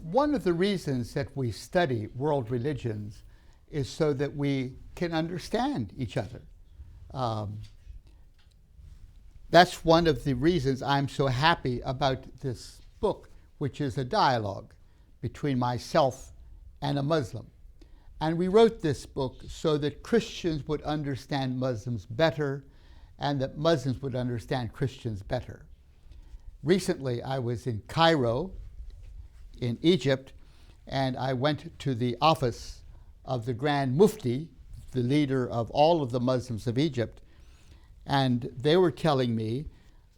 One of the reasons that we study world religions is so that we can understand each other. That's one of the reasons I'm so happy about this book, which is a dialogue between myself and a Muslim. And we wrote this book so that Christians would understand Muslims better and that Muslims would understand Christians better. Recently, I was in Cairo, in Egypt, and I went to the office of the Grand Mufti, the leader of all of the Muslims of Egypt, and they were telling me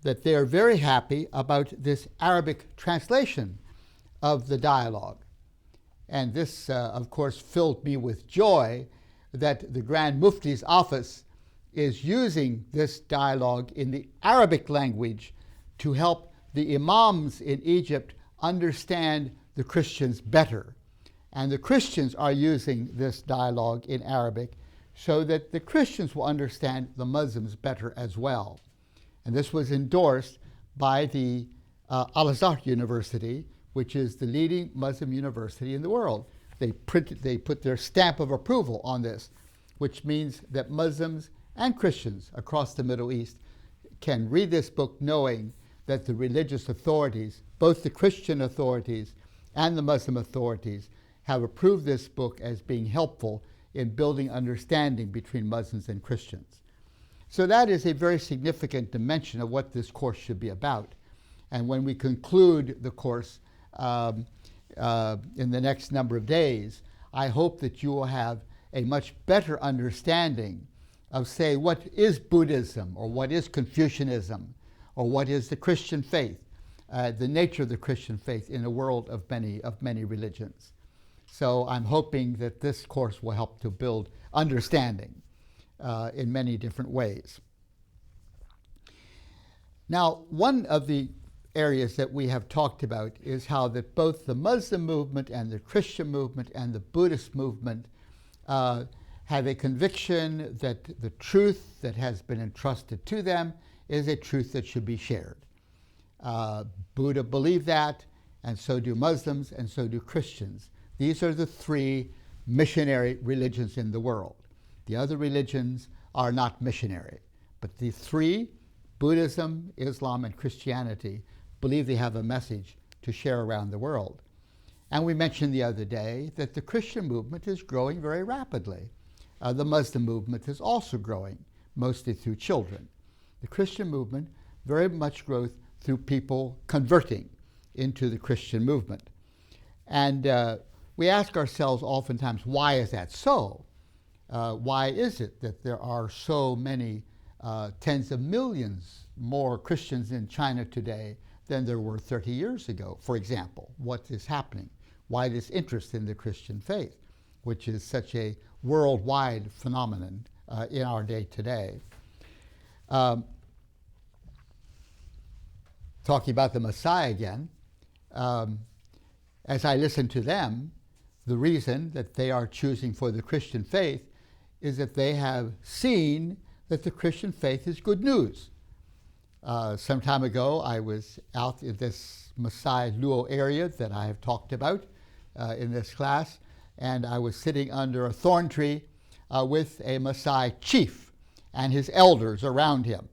that they are very happy about this Arabic translation of the dialogue. And this, of course, filled me with joy that the Grand Mufti's office is using this dialogue in the Arabic language to help the imams in Egypt understand the Christians better. And the Christians are using this dialogue in Arabic so that the Christians will understand the Muslims better as well. And this was endorsed by the Al-Azhar University, which is the leading Muslim university in the world. They put their stamp of approval on this, which means that Muslims and Christians across the Middle East can read this book knowing that the religious authorities, both the Christian authorities and the Muslim authorities, have approved this book as being helpful in building understanding between Muslims and Christians. So that is a very significant dimension of what this course should be about. And when we conclude the course in the next number of days, I hope that you will have a much better understanding of, say, what is Buddhism, or what is Confucianism, or what is the Christian faith, the nature of the Christian faith in a world of many religions. So I'm hoping that this course will help to build understanding in many different ways. Now, one of the areas that we have talked about is how that both the Muslim movement and the Christian movement and the Buddhist movement have a conviction that the truth that has been entrusted to them is a truth that should be shared. Buddha believed that, and so do Muslims, and so do Christians. These are the three missionary religions in the world. The other religions are not missionary, but the three, Buddhism, Islam, and Christianity, believe they have a message to share around the world. And we mentioned the other day that the Christian movement is growing very rapidly. The Muslim movement is also growing, mostly through children. The Christian movement very much grows through people converting into the Christian movement. And we ask ourselves oftentimes, why is that so? Why is it that there are so many tens of millions more Christians in China today than there were 30 years ago, for example? What is happening? Why this interest in the Christian faith, which is such a worldwide phenomenon in our day today? Talking about the Messiah again, as I listen to them, the reason that they are choosing for the Christian faith is that they have seen that the Christian faith is good news. Some time ago, I was out in this Maasai Luo area that I have talked about in this class, and I was sitting under a thorn tree with a Maasai chief and his elders around him.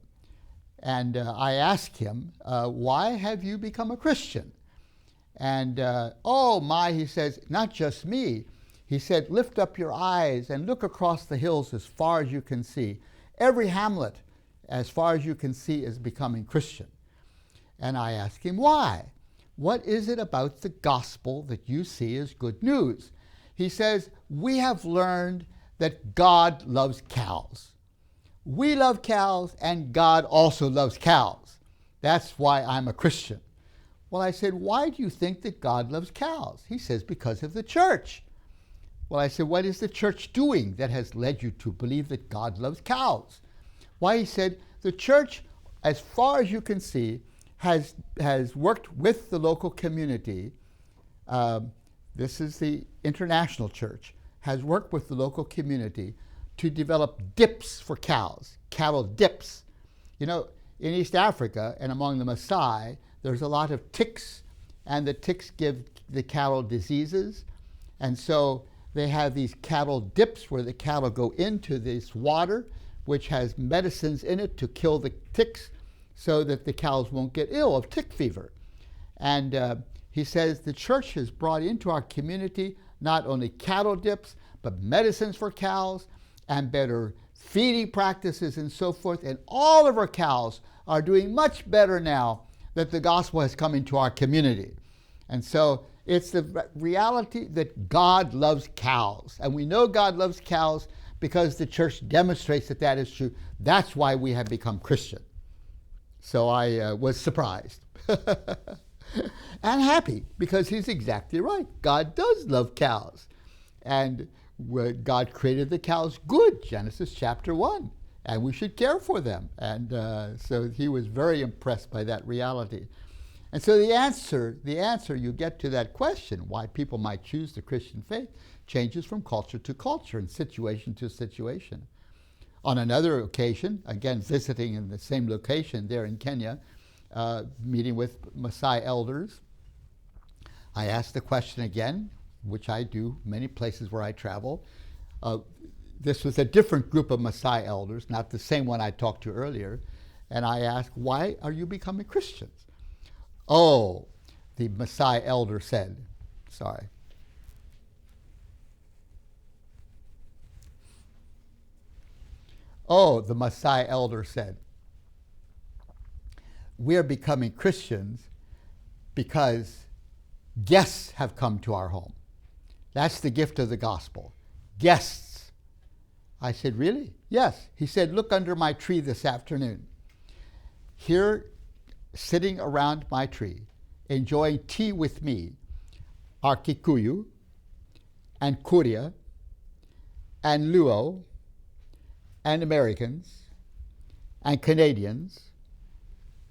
And I asked him, why have you become a Christian? And, oh my, he says, not just me. He said, lift up your eyes and look across the hills as far as you can see. Every hamlet, as far as you can see, is becoming Christian. And I asked him, why? What is it about the gospel that you see as good news? He says, we have learned that God loves cows. We love cows, and God also loves cows. That's why I'm a Christian. Well, I said, why do you think that God loves cows? He says, because of the church. Well, I said, what is the church doing that has led you to believe that God loves cows? Why, he said, the church, as far as you can see, has worked with the local community. This is the international church, has worked with the local community to develop dips for cows, cattle dips. You know, in East Africa and among the Maasai, there's a lot of ticks, and the ticks give the cattle diseases. And so they have these cattle dips where the cattle go into this water, which has medicines in it to kill the ticks so that the cows won't get ill of tick fever. And he says the church has brought into our community not only cattle dips, but medicines for cows and better feeding practices and so forth. And all of our cows are doing much better now that the gospel has come into our community. And so it's the reality that God loves cows. And we know God loves cows because the church demonstrates that that is true. That's why we have become Christian. So I was surprised and happy, because he's exactly right. God does love cows. And God created the cows good, Genesis chapter 1, and we should care for them. And so he was very impressed by that reality. And so the answer you get to that question, why people might choose the Christian faith, changes from culture to culture and situation to situation. On another occasion, again visiting in the same location there in Kenya, meeting with Maasai elders, I asked the question again, which I do many places where I travel. This was a different group of Maasai elders, not the same one I talked to earlier. And I asked, why are you becoming Christians? Oh, the Maasai elder said, sorry. Oh, the Maasai elder said, we're becoming Christians because guests have come to our home. That's the gift of the gospel. Guests. I said, really? Yes. He said, look under my tree this afternoon. Here, sitting around my tree, enjoying tea with me, are Kikuyu and Kuria and Luo and Americans and Canadians,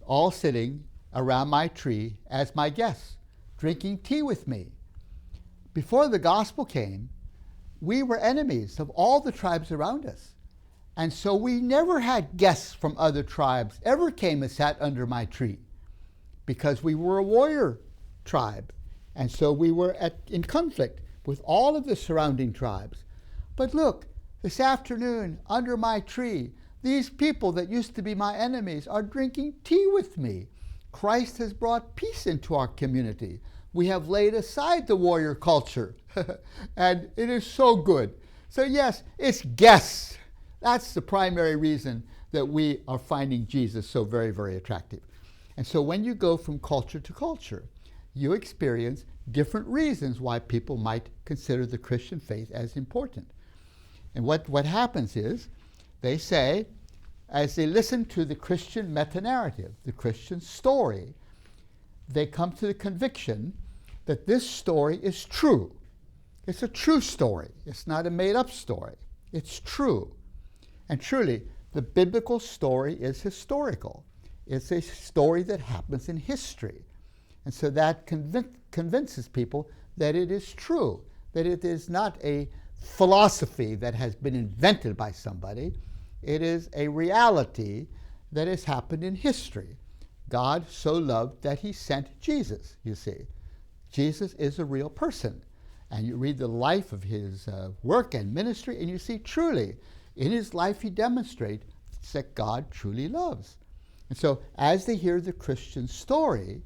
all sitting around my tree as my guests, drinking tea with me. Before the gospel came, we were enemies of all the tribes around us. And so we never had guests from other tribes ever came and sat under my tree, because we were a warrior tribe. And so we were in conflict with all of the surrounding tribes. But look, this afternoon, under my tree, these people that used to be my enemies are drinking tea with me. Christ has brought peace into our community. We have laid aside the warrior culture, and it is so good. So yes, it's guests. That's the primary reason that we are finding Jesus so very, very attractive. And so when you go from culture to culture, you experience different reasons why people might consider the Christian faith as important. And what happens is, they say, as they listen to the Christian meta-narrative, the Christian story, they come to the conviction that this story is true. It's a true story. It's not a made-up story. It's true. And truly, the biblical story is historical. It's a story that happens in history. And so that convinces people that it is true, that it is not a philosophy that has been invented by somebody. It is a reality that has happened in history. God so loved that he sent Jesus, you see. Jesus is a real person. And you read the life of his work and ministry, and you see truly, in his life he demonstrates that God truly loves. And so as they hear the Christian story,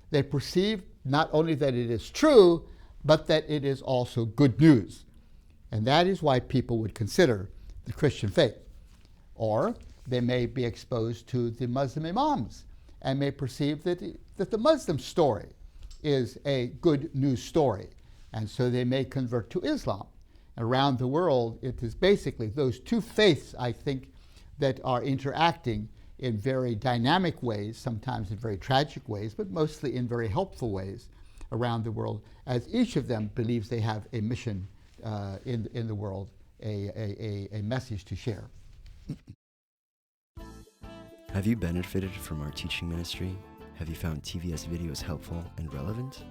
they perceive not only that it is true, but that it is also good news. And that is why people would consider the Christian faith. Or they may be exposed to the Muslim imams and may perceive that the Muslim story is a good news story. And so they may convert to Islam. Around the world, it is basically those two faiths, I think, that are interacting in very dynamic ways, sometimes in very tragic ways, but mostly in very helpful ways around the world, as each of them believes they have a mission in the world, a message to share. Have you benefited from our teaching ministry? Have you found TVS videos helpful and relevant?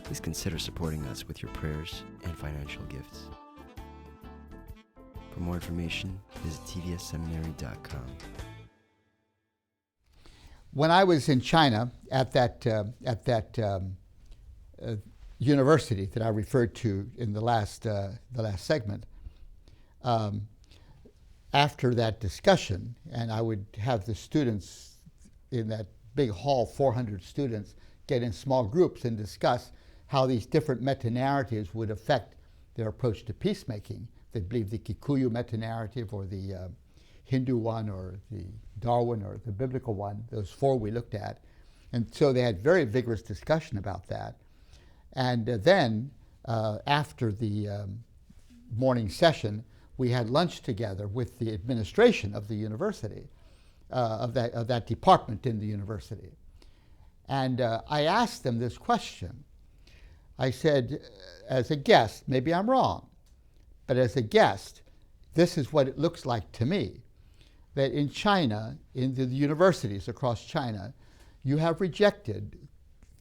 Please consider supporting us with your prayers and financial gifts. For more information, visit tvsseminary.com. When I was in China at that university that I referred to in the last segment, after that discussion, and I would have the students in that big hall, 400 students, get in small groups and discuss how these different meta-narratives would affect their approach to peacemaking. They believe the Kikuyu meta-narrative or the Hindu one or the Darwin or the biblical one, those four we looked at. And so they had very vigorous discussion about that. And then after the morning session, we had lunch together with the administration of the university, of that department in the university. And I asked them this question. I said, as a guest, maybe I'm wrong, but as a guest, this is what it looks like to me, that in China, in the universities across China, you have rejected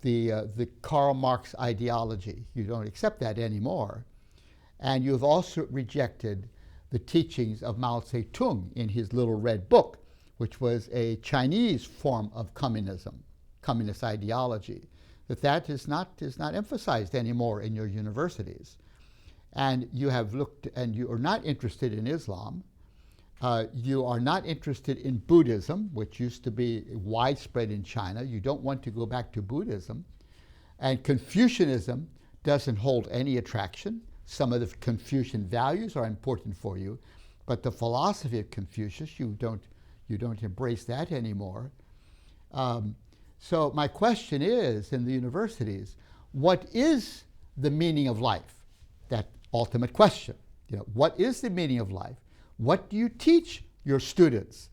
the Karl Marx ideology. You don't accept that anymore. And you've also rejected the teachings of Mao Zedong in his Little Red Book, which was a Chinese form of communism, communist ideology, that is not emphasized anymore in your universities. And you have looked, and you are not interested in Islam. You are not interested in Buddhism, which used to be widespread in China. You don't want to go back to Buddhism. And Confucianism doesn't hold any attraction. Some of the Confucian values are important for you, but the philosophy of Confucius, you don't embrace that anymore. So my question is, in the universities, what is the meaning of life? That ultimate question. What is the meaning of life? What do you teach your students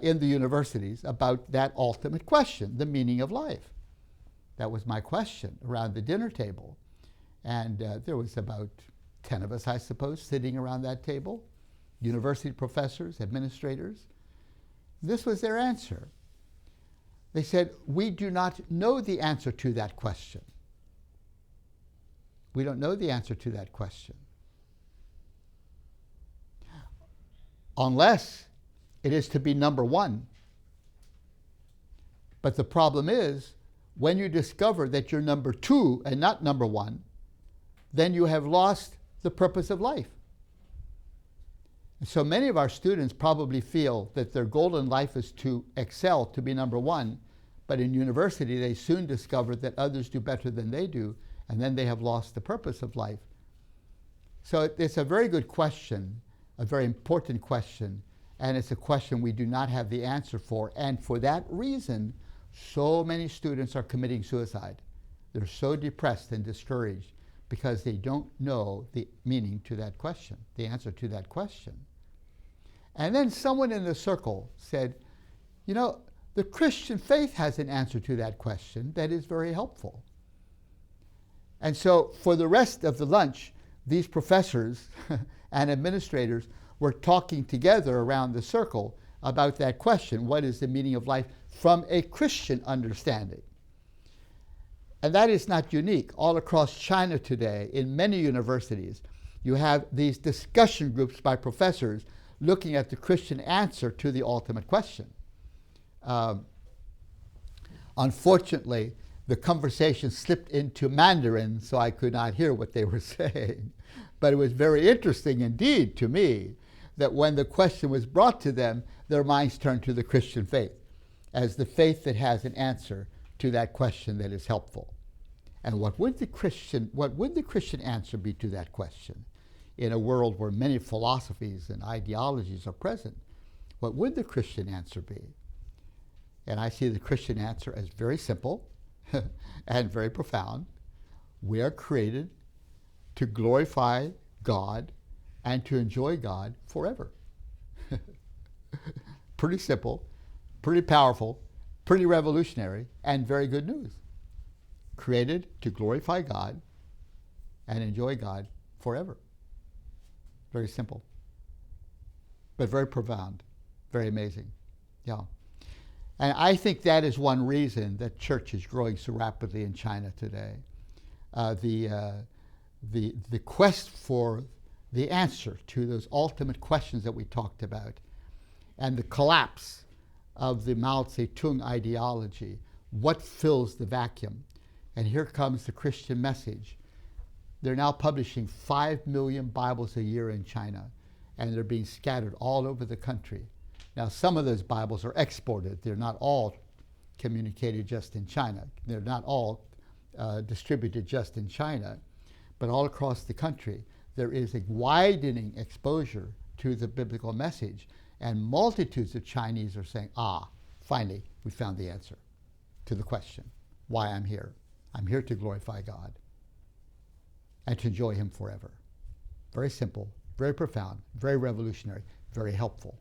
in the universities about that ultimate question, the meaning of life? That was my question around the dinner table. And there was about 10 of us, I suppose, sitting around that table, university professors, administrators. This was their answer. They said, we do not know the answer to that question. We don't know the answer to that question. Unless it is to be number one. But the problem is, when you discover that you're number two and not number one, then you have lost the purpose of life. And so many of our students probably feel that their goal in life is to excel, to be number one, but in university they soon discover that others do better than they do, and then they have lost the purpose of life. So it's a very good question, a very important question, and it's a question we do not have the answer for. And for that reason, so many students are committing suicide. They're so depressed and discouraged because they don't know the meaning to that question, the answer to that question. And then someone in the circle said, the Christian faith has an answer to that question that is very helpful. And so for the rest of the lunch, these professors and administrators were talking together around the circle about that question, what is the meaning of life from a Christian understanding? And that is not unique. All across China today, in many universities, you have these discussion groups by professors looking at the Christian answer to the ultimate question. Unfortunately, the conversation slipped into Mandarin, so I could not hear what they were saying. But it was very interesting indeed to me that when the question was brought to them, their minds turned to the Christian faith as the faith that has an answer to that question that is helpful. And what would the Christian answer be to that question? In a world where many philosophies and ideologies are present, what would the Christian answer be? And I see the Christian answer as very simple and very profound. We are created to glorify God and to enjoy God forever. Pretty simple, pretty powerful, pretty revolutionary, and very good news. Created to glorify God and enjoy God forever. Very simple, but very profound, very amazing. Yeah. And I think that is one reason that church is growing so rapidly in China today. The quest for the answer to those ultimate questions that we talked about, and the collapse of the Mao Zedong ideology, what fills the vacuum, And here comes the Christian message. They're now publishing 5 million Bibles a year in China, and they're being scattered all over the country. Now, some of those Bibles are exported. They're not all communicated just in China. They're not all distributed just in China, but all across the country. There is a widening exposure to the biblical message, and multitudes of Chinese are saying, finally, we found the answer to the question, why I'm here. I'm here to glorify God and to enjoy Him forever. Very simple, very profound, very revolutionary, very helpful.